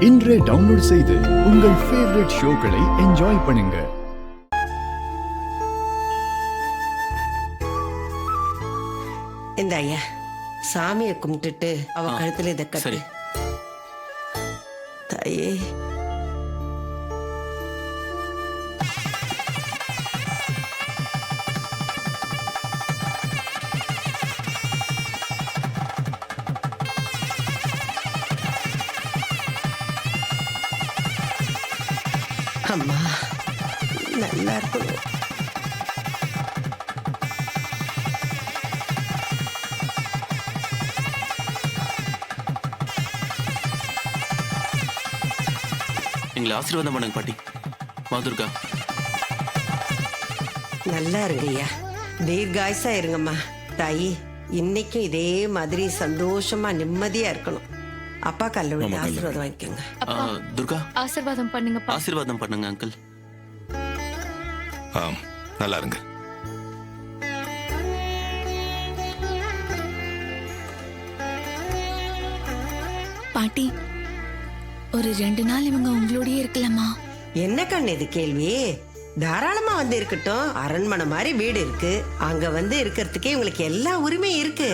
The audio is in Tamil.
இன்றே டவுன்லோட் செய்து உங்கள் ஃபேவரட் ஷோக்களை என்ஜாய் பண்ணுங்க. இந்த ஐயா சாமியை கும்பிட்டுட்டு அவ கழுத்துல இதை கட்டு. தாயே அம்மா நல்லா இருக்கணும். எங்களை ஆசீர்வாதம் பண்ணுங்க பாட்டி. மாதுர்கா நல்லா இருங்க ஐயா, தீர்காயுசா இருங்கம்மா. தாயி இன்னைக்கும் இதே மாதிரி சந்தோஷமா நிம்மதியா இருக்கணும். அப்பா கல்ல விட்டு ஆசீர்வாதம் வாங்கிக்கோங்க. துர்கா ஆசீர்வாதம் பண்ணுங்க. ஆசீர்வாதம் பண்ணுங்க அங்கிள். நல்லா இருங்க. பாட்டி ஒரு 2 நாள் இவங்க உங்களோடயே இருக்கலாமா? என்ன கண்ணு இது கேள்வி? தாராளமா வந்து இருக்கட்டும். அரண்மனை மாதிரி வீடு இருக்கு, அங்க வந்து இருக்கிறதுக்கே உங்களுக்கு எல்லா உரிமையும் இருக்கு.